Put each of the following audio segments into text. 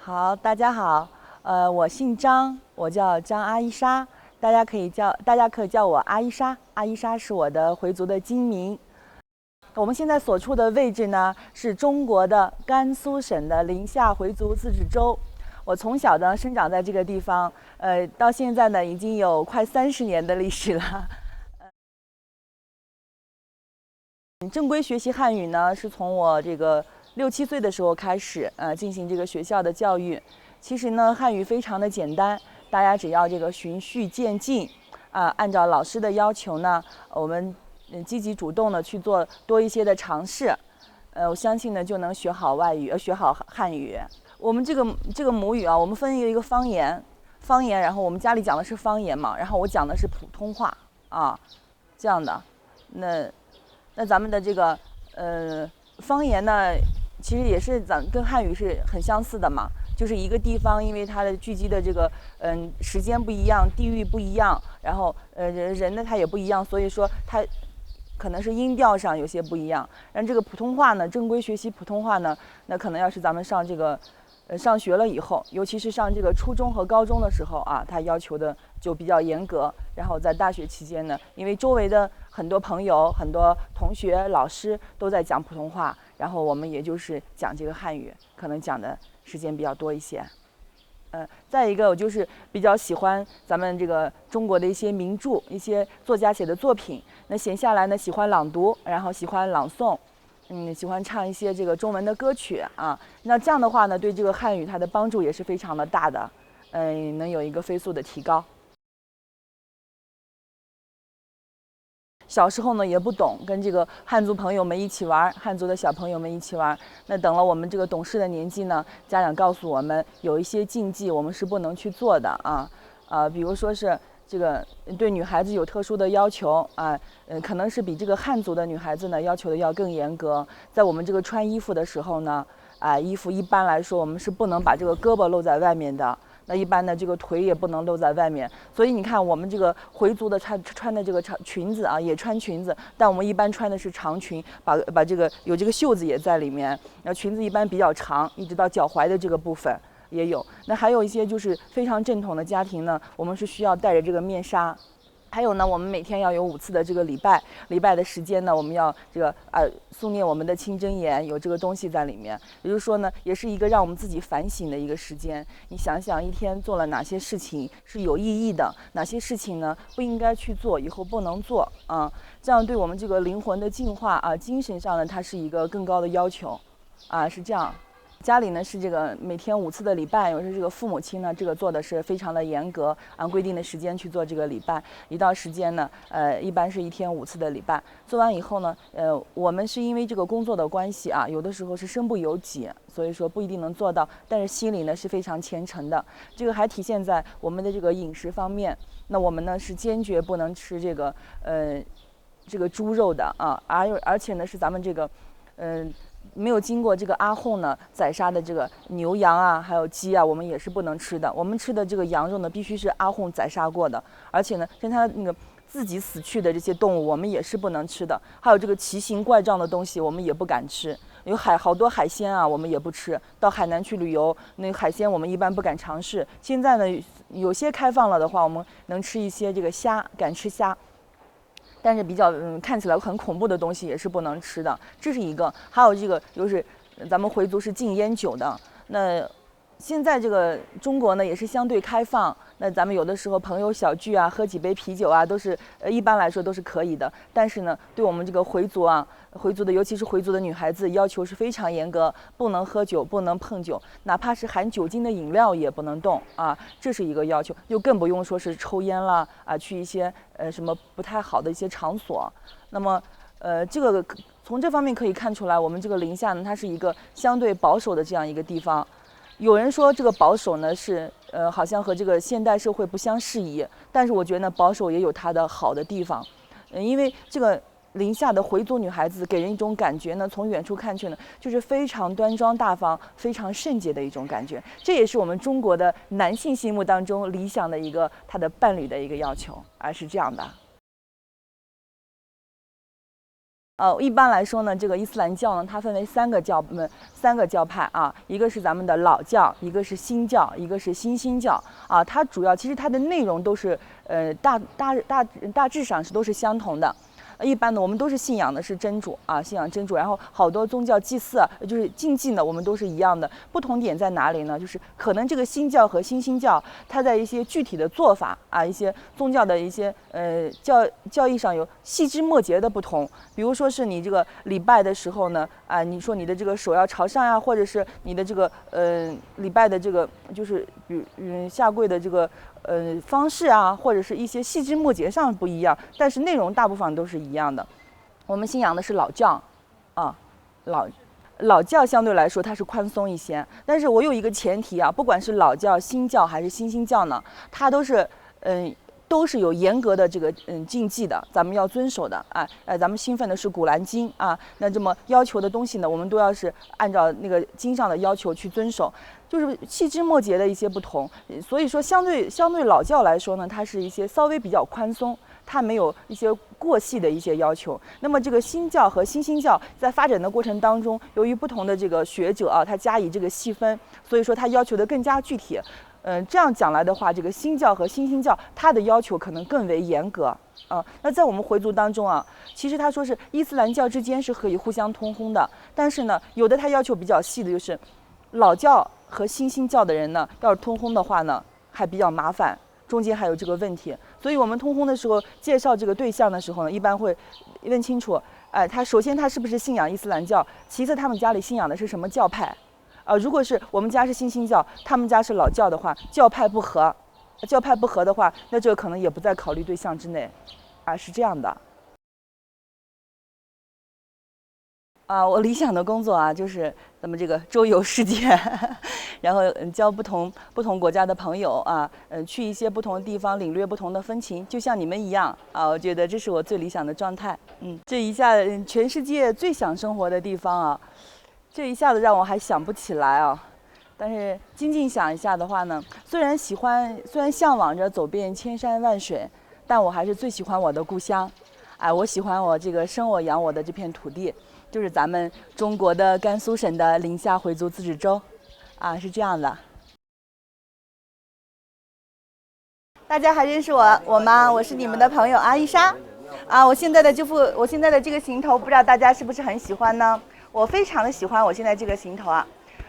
好，大家好，我姓张，我叫张阿依莎，大家可以叫我阿依莎，阿依莎是我的回族的金名。我们现在所处的位置呢，是中国的甘肃省的临夏回族自治州。我从小呢生长在这个地方，到现在呢已经有快30年的历史了。正规学习汉语呢，是从我这个6、7岁的时候开始，进行这个学校的教育。其实呢，汉语非常的简单，大家只要这个循序渐进，按照老师的要求呢，我们积极主动的去做多一些的尝试，我相信呢就能学好外语，学好汉语。我们这个母语啊，我们分一个方言，然后我们家里讲的是方言嘛，然后我讲的是普通话啊，这样的。那咱们的这个方言呢，其实也是跟汉语是很相似的嘛，就是一个地方因为它的聚集的这个时间不一样，地域不一样，然后人呢它也不一样，所以说它可能是音调上有些不一样。然后这个普通话呢，正规学习普通话呢，那可能要是咱们上这个上学了以后，尤其是上这个初中和高中的时候啊，它要求的就比较严格。然后在大学期间呢，因为周围的很多朋友、很多同学、老师都在讲普通话，然后我们也就是讲这个汉语，可能讲的时间比较多一些。再一个，我就是比较喜欢咱们这个中国的一些名著、一些作家写的作品。那闲下来呢，喜欢朗读，然后喜欢朗诵。喜欢唱一些这个中文的歌曲啊，那这样的话呢，对这个汉语它的帮助也是非常的大的，能有一个飞速的提高。小时候呢也不懂，跟这个汉族朋友们一起玩，汉族的小朋友们一起玩。那等了我们这个懂事的年纪呢，家长告诉我们有一些禁忌我们是不能去做的啊，比如说是这个对女孩子有特殊的要求啊，可能是比这个汉族的女孩子呢要求的要更严格。在我们这个穿衣服的时候呢，衣服一般来说我们是不能把这个胳膊露在外面的。那一般的这个腿也不能露在外面，所以你看我们这个回族的穿的这个裙子啊，也穿裙子，但我们一般穿的是长裙，把这个有这个袖子也在里面。那裙子一般比较长，一直到脚踝的这个部分也有。那还有一些就是非常正统的家庭呢，我们是需要戴着这个面纱。还有呢，我们每天要有5次的这个礼拜的时间呢，我们要这个诵念我们的清真言，有这个东西在里面。也就是说呢，也是一个让我们自己反省的一个时间。你想想，一天做了哪些事情是有意义的，哪些事情呢不应该去做，以后不能做啊。这样对我们这个灵魂的净化啊，精神上呢，它是一个更高的要求啊，是这样。家里呢是这个每天5次的礼拜，有时这个父母亲呢这个做的是非常的严格，按规定的时间去做这个礼拜。一到时间呢，一般是1天5次的礼拜。做完以后呢，我们是因为这个工作的关系啊，有的时候是身不由己，所以说不一定能做到，但是心里呢是非常虔诚的。这个还体现在我们的这个饮食方面。那我们呢是坚决不能吃这个猪肉的啊，而且呢是咱们这个没有经过这个阿訇呢宰杀的这个牛羊啊，还有鸡啊，我们也是不能吃的。我们吃的这个羊肉呢，必须是阿訇宰杀过的，而且呢，跟它那个自己死去的这些动物，我们也是不能吃的。还有这个奇形怪状的东西，我们也不敢吃。有好多海鲜啊，我们也不吃。到海南去旅游，那个海鲜我们一般不敢尝试。现在呢，有些开放了的话，我们能吃一些这个虾，敢吃虾。但是比较看起来很恐怖的东西也是不能吃的，这是一个。还有这个就是咱们回族是禁烟酒的。那现在这个中国呢也是相对开放，那咱们有的时候朋友小聚啊，喝几杯啤酒啊，都是一般来说都是可以的。但是呢，对我们这个回族的，尤其是回族的女孩子，要求是非常严格，不能喝酒，不能碰酒，哪怕是含酒精的饮料也不能动啊，这是一个要求。就更不用说是抽烟了啊，去一些什么不太好的一些场所。那么这个从这方面可以看出来，我们这个临夏呢，它是一个相对保守的这样一个地方。有人说这个保守呢是好像和这个现代社会不相适宜，但是我觉得呢保守也有它的好的地方，因为这个临夏的回族女孩子给人一种感觉呢，从远处看去呢就是非常端庄大方、非常圣洁的一种感觉，这也是我们中国的男性心目当中理想的一个他的伴侣的一个要求，是这样的。一般来说呢，这个伊斯兰教呢，它分为三个教派啊，一个是咱们的老教，一个是新教，一个是新兴教啊。它主要其实它的内容都是大致上都是相同的。一般呢，我们都是信仰的是真主啊，信仰真主。然后好多宗教祭祀，就是禁忌呢，我们都是一样的。不同点在哪里呢？就是可能这个新教和新兴教，它在一些具体的做法啊，一些宗教的一些教义上有细枝末节的不同。比如说是你这个礼拜的时候呢，啊，你说你的这个手要朝上呀，或者是你的这个礼拜的这个就是下跪的这个方式啊，或者是一些细枝末节上不一样，但是内容大部分都是一样的。我们信仰的是老教，啊，老教相对来说它是宽松一些，但是我有一个前提啊，不管是老教、新教还是新兴教呢，它都是有严格的这个禁忌的，咱们要遵守的啊。咱们信奉的是古兰经啊，那这么要求的东西呢，我们都要是按照那个经上的要求去遵守，就是细枝末节的一些不同。所以说，相对老教来说呢，它是一些稍微比较宽松，它没有一些过细的一些要求。那么这个新教和新兴教在发展的过程当中，由于不同的这个学者啊，他加以这个细分，所以说他要求的更加具体。这样讲来的话，这个新教和新兴教它的要求可能更为严格啊。那在我们回族当中啊，其实他说是伊斯兰教之间是可以互相通婚的，但是呢，有的他要求比较细的，就是老教和新兴教的人呢，要是通婚的话呢，还比较麻烦，中间还有这个问题。所以我们通婚的时候介绍这个对象的时候呢，一般会问清楚，他首先他是不是信仰伊斯兰教，其次他们家里信仰的是什么教派。如果是我们家是新兴教，他们家是老教的话，教派不合的话，那这个可能也不在考虑对象之内，是这样的。我理想的工作啊，就是咱们这个周游世界，然后交不同国家的朋友啊，去一些不同的地方，领略不同的风情，就像你们一样啊。我觉得这是我最理想的状态。这一下全世界最想生活的地方啊。这一下子让我还想不起来啊，但是静静想一下的话呢，虽然向往着走遍千山万水，但我还是最喜欢我的故乡。我喜欢我这个生我养我的这片土地，就是咱们中国的甘肃省的临夏回族自治州，是这样的。大家还认识我吗？我是你们的朋友阿伊莎。我现在的这个行头，不知道大家是不是很喜欢呢？我非常的喜欢我现在这个行头啊！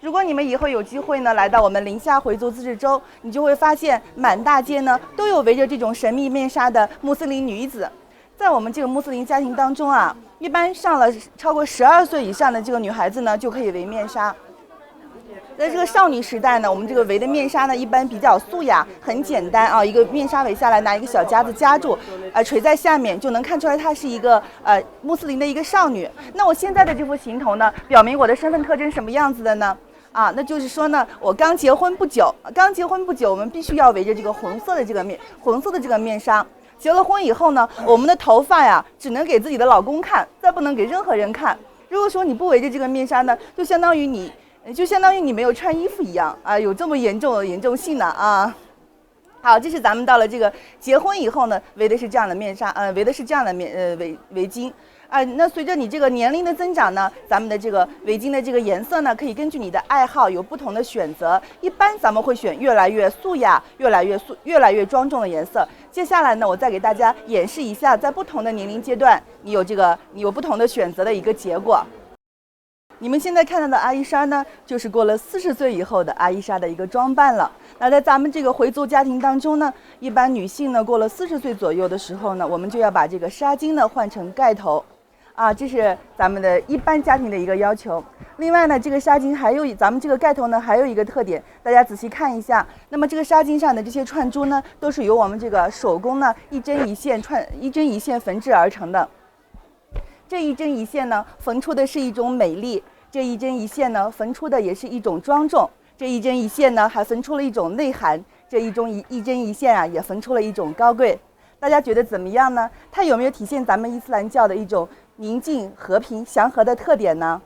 如果你们以后有机会呢，来到我们临夏回族自治州，你就会发现满大街呢都有围着这种神秘面纱的穆斯林女子。在我们这个穆斯林家庭当中啊，一般上了超过12岁以上的这个女孩子呢，就可以围面纱。在这个少女时代呢，我们这个围的面纱呢，一般比较素雅，很简单啊，一个面纱围下来，拿一个小夹子夹住，垂在下面，就能看出来她是一个穆斯林的一个少女。那我现在的这副行头呢，表明我的身份特征什么样子的呢？那就是说呢，我刚结婚不久，我们必须要围着这个红色的这个面纱。结了婚以后呢，我们的头发呀，只能给自己的老公看，再不能给任何人看。如果说你不围着这个面纱呢，就相当于你没有穿衣服一样有这么严重性呢啊。好，这是咱们到了这个结婚以后呢，围的是这样的面纱，围的是这样的围巾。那随着你这个年龄的增长呢，咱们的这个围巾的这个颜色呢，可以根据你的爱好有不同的选择。一般咱们会选越来越素雅、越来越庄重的颜色。接下来呢，我再给大家演示一下，在不同的年龄阶段，你有不同的选择的一个结果。你们现在看到的阿伊莎呢，就是过了40岁以后的阿伊莎的一个装扮了。那在咱们这个回族家庭当中呢，一般女性呢过了40岁左右的时候呢，我们就要把这个纱巾呢换成盖头，这是咱们的一般家庭的一个要求。另外呢，这个纱巾咱们这个盖头呢还有一个特点，大家仔细看一下。那么这个纱巾上的这些串珠呢，都是由我们这个手工呢一针一线缝制而成的。这一针一线呢，缝出的是一种美丽；这一针一线呢，缝出的也是一种庄重；这一针一线呢，还缝出了一种内涵；这一针一线啊，也缝出了一种高贵。大家觉得怎么样呢？它有没有体现咱们伊斯兰教的一种宁静、和平、祥和的特点呢？